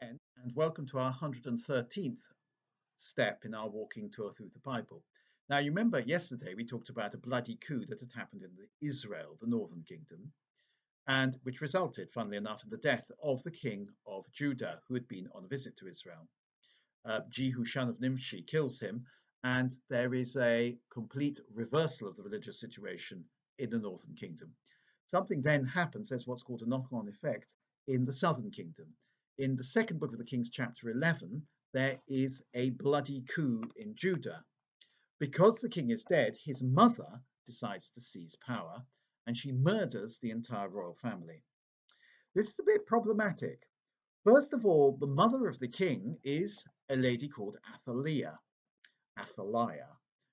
again, and welcome to our 113th step in our walking tour through the Bible. Now, you remember yesterday we talked about a bloody coup that had happened in Israel, the northern kingdom, and which resulted, funnily enough, in the death of the king of Judah, who had been on a visit to Israel. Jehu, son of Nimshi, kills him, and there is a complete reversal of the religious situation in the northern kingdom. Something then happens, there's what's called a knock-on effect in the southern kingdom. In the second book of the Kings, chapter 11, there is a bloody coup in Judah. Because the king is dead, his mother decides to seize power, and she murders the entire royal family. This is a bit problematic. First of all, the mother of the king is a lady called Athaliah.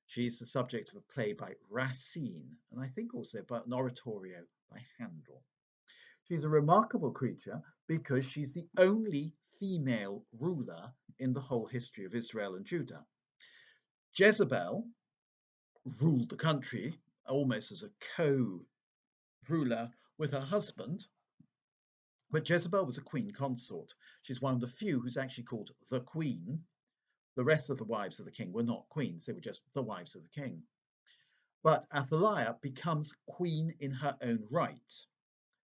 She's the subject of a play by Racine, and I think also by an oratorio by Handel. She's a remarkable creature because she's the only female ruler in the whole history of Israel and Judah. Jezebel ruled the country almost as a co-ruler with her husband, but Jezebel was a queen consort. She's one of the few who's actually called the queen. The rest of the wives of the king were not queens, they were just the wives of the king. But Athaliah becomes queen in her own right,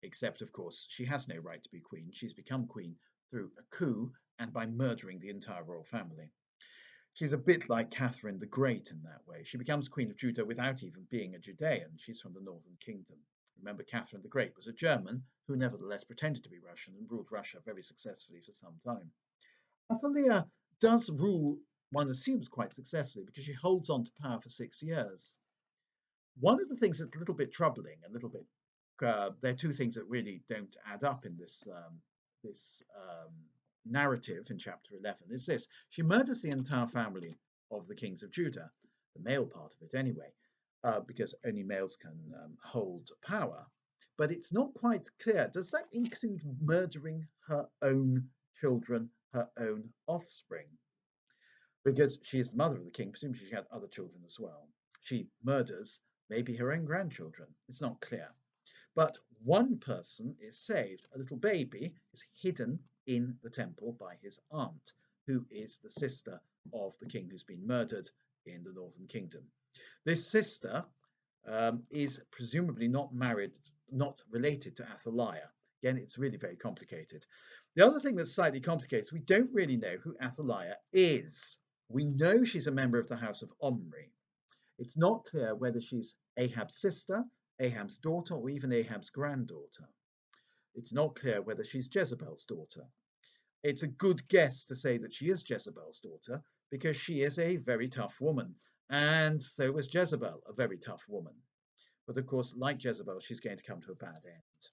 except, of course, she has no right to be queen. She's become queen through a coup and by murdering the entire royal family. She's a bit like Catherine the Great in that way. She becomes Queen of Judah without even being a Judean. She's from the northern kingdom. Remember, Catherine the Great was a German who nevertheless pretended to be Russian and ruled Russia very successfully for some time. Athaliah does rule, one assumes, quite successfully because she holds on to power for 6 years. One of the things that's a little bit troubling, there are two things that really don't add up in this narrative in chapter 11 is this. She murders the entire family of the kings of Judah, the male part of it anyway, because only males can hold power. But it's not quite clear. Does that include murdering her own children, her own offspring? Because she is the mother of the king, presumably she had other children as well. She murders maybe her own grandchildren. It's not clear. But one person is saved. A little baby is hidden in the temple by his aunt, who is the sister of the king who's been murdered in the northern kingdom. This sister is presumably not married, not related to Athaliah. Again, it's really very complicated. The other thing that's slightly complicated, we don't really know who Athaliah is. We know she's a member of the house of Omri. It's not clear whether she's Ahab's sister, Ahab's daughter, or even Ahab's granddaughter. It's not clear whether she's Jezebel's daughter. It's a good guess to say that she is Jezebel's daughter because she is a very tough woman, and so was Jezebel, a very tough woman. But of course, like Jezebel, she's going to come to a bad end.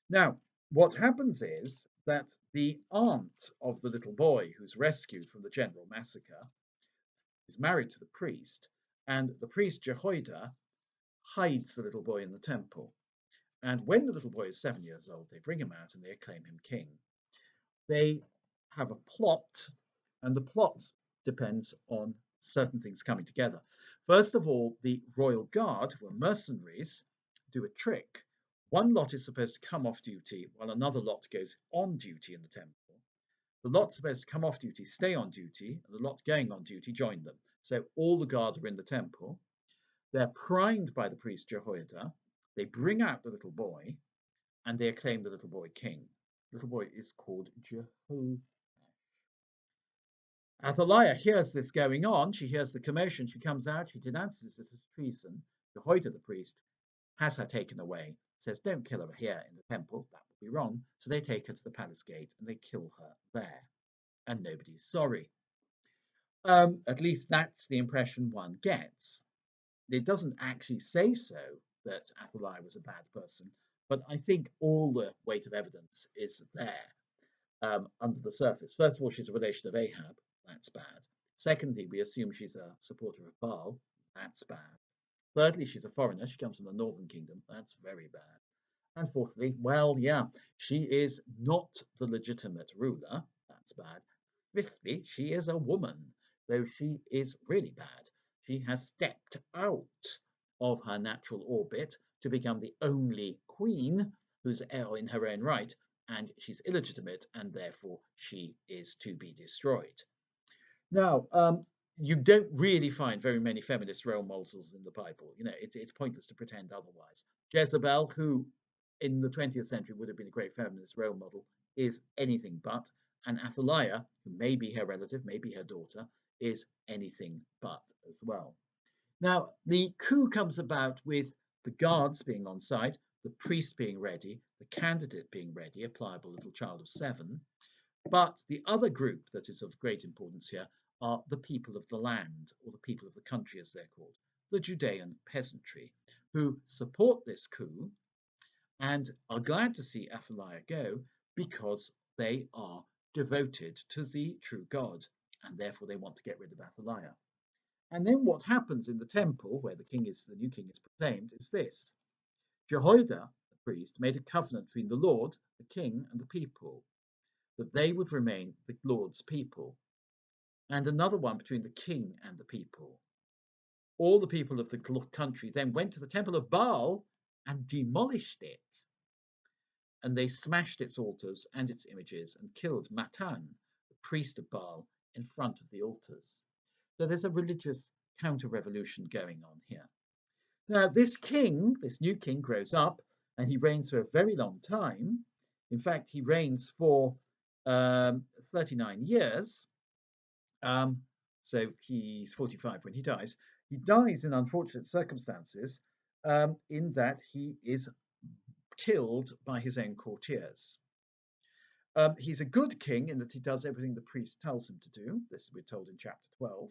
Now, what happens is that the aunt of the little boy who's rescued from the general massacre is married to the priest, and the priest Jehoiada hides the little boy in the temple. And when the little boy is 7 years old, they bring him out and they acclaim him king. They have a plot, and the plot depends on certain things coming together. First of all, the royal guard, who are mercenaries, do a trick. One lot is supposed to come off duty while another lot goes on duty in the temple. The lot supposed to come off duty stay on duty, and the lot going on duty join them. So all the guard are in the temple. They're primed by the priest Jehoiada. They bring out the little boy, and they acclaim the little boy king. The little boy is called Jehoash. Athaliah hears this going on. She hears the commotion. She comes out. She denounces it as treason. Jehoiada, the priest, has her taken away. Says, don't kill her here in the temple. That would be wrong. So they take her to the palace gate and they kill her there. And nobody's sorry. At least that's the impression one gets. It doesn't actually say so that Athaliah was a bad person, but I think all the weight of evidence is there under the surface. First of all, she's a relation of Ahab. That's bad. Secondly, we assume she's a supporter of Baal. That's bad. Thirdly, she's a foreigner. She comes from the northern kingdom. That's very bad. And fourthly, well, yeah, she is not the legitimate ruler. That's bad. Fifthly, she is a woman, though she is really bad. She has stepped out of her natural orbit to become the only queen who's in her own right, and she's illegitimate, and therefore she is to be destroyed. Now, you don't really find very many feminist role models in the Bible. You know, it's pointless to pretend otherwise. Jezebel, who in the 20th century would have been a great feminist role model, is anything but. And Athaliah, who may be her relative, may be her daughter, is anything but as well. Now, the coup comes about with the guards being on site, the priest being ready, the candidate being ready, a pliable little child of 7. But the other group that is of great importance here are the people of the land, or the people of the country as they're called, the Judean peasantry, who support this coup and are glad to see Athaliah go because they are devoted to the true God, and therefore they want to get rid of Athaliah. And then what happens in the temple, where the new king is proclaimed, is this. Jehoiada, the priest, made a covenant between the Lord, the king, and the people, that they would remain the Lord's people, and another one between the king and the people. All the people of the country then went to the temple of Baal and demolished it. And they smashed its altars and its images and killed Matan, the priest of Baal, in front of the altars. So there's a religious counter-revolution going on here. Now, this king, this new king, grows up and he reigns for a very long time. In fact, he reigns for 39 years. So he's 45 when he dies. He dies in unfortunate circumstances, in that he is killed by his own courtiers. He's a good king in that he does everything the priest tells him to do. This we're told in chapter 12.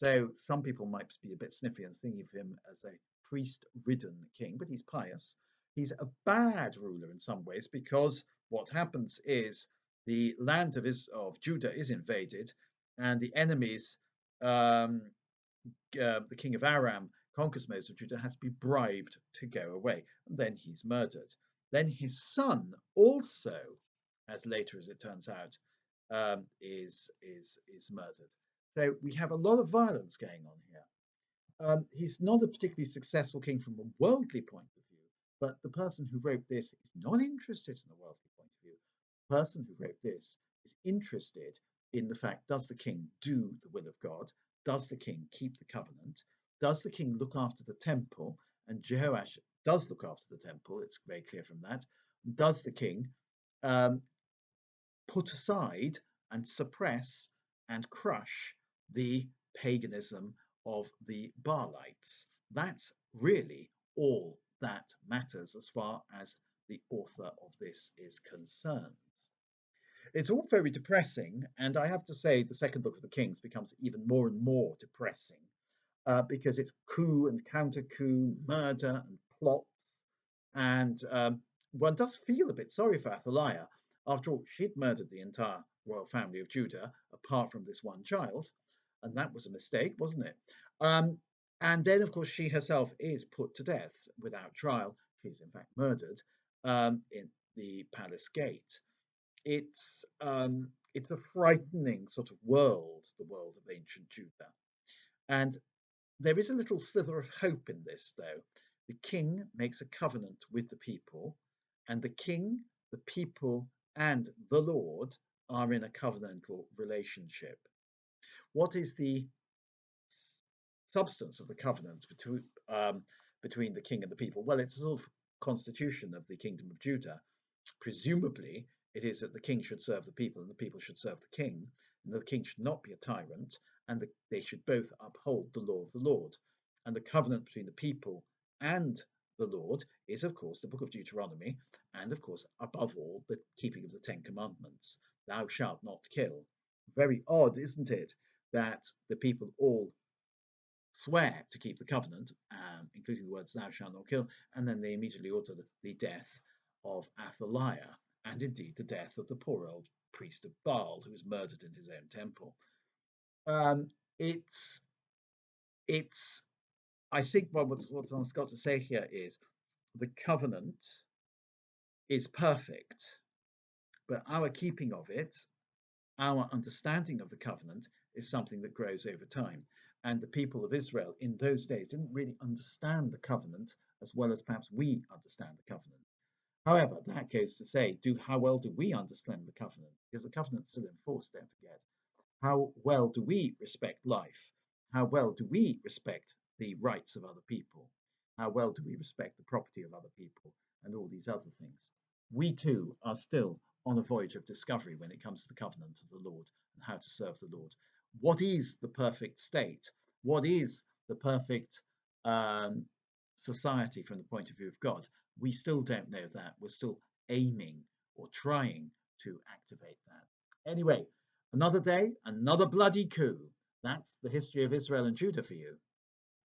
So some people might be a bit sniffy and thinking of him as a priest-ridden king, but he's pious. He's a bad ruler in some ways because what happens is the land of Judah is invaded, and the enemies, the king of Aram, conquers most of Judah, has to be bribed to go away, and then he's murdered. Then his son also, as later as it turns out, is murdered. So we have a lot of violence going on here. He's not a particularly successful king from a worldly point of view, but the person who wrote this is not interested in a worldly point of view. The person who wrote this is interested in the fact, does the king do the will of God? Does the king keep the covenant? Does the king look after the temple? And Jehoash does look after the temple, it's very clear from that. Does the king put aside and suppress and crush the paganism of the Baalites? That's really all that matters as far as the author of this is concerned. It's all very depressing, and I have to say the second book of the Kings becomes even more and more depressing because it's coup and counter coup, murder and plots, and one does feel a bit sorry for Athaliah. After all, she'd murdered the entire royal family of Judah, apart from this one child, and that was a mistake, wasn't it? And then, of course, she herself is put to death without trial. She's in fact murdered in the palace gate. It's a frightening sort of world, the world of ancient Judah, and there is a little slither of hope in this, though. The king makes a covenant with the people, and the king, the people, and the Lord are in a covenantal relationship. What is the substance of the covenant between the king and the people? Well, it's a sort of constitution of the kingdom of Judah. Presumably, it is that the king should serve the people and the people should serve the king, and the king should not be a tyrant, and they should both uphold the law of the Lord. And the covenant between the people and the Lord is, of course, the book of Deuteronomy, and, of course, above all, the keeping of the Ten Commandments. Thou shalt not kill. Very odd, isn't it, that the people all swear to keep the covenant, including the words thou shalt not kill, and then they immediately order the death of Athaliah, and indeed the death of the poor old priest of Baal who was murdered in his own temple. It's I think what I've got to say here is the covenant is perfect, but our keeping of it, our understanding of the covenant, is something that grows over time. And the people of Israel in those days didn't really understand the covenant as well as perhaps we understand the covenant. However, that goes to say, how well do we understand the covenant? Because the covenant's still in force, don't forget. How well do we respect life? How well do we respect the rights of other people? How well do we respect the property of other people and all these other things? We too are still on a voyage of discovery when it comes to the covenant of the Lord and how to serve the Lord. What is the perfect state? What is the perfect um, society from the point of view of God? We still don't know that. We're still aiming or trying to activate that. Anyway, another day, another bloody coup. That's the history of Israel and Judah for you.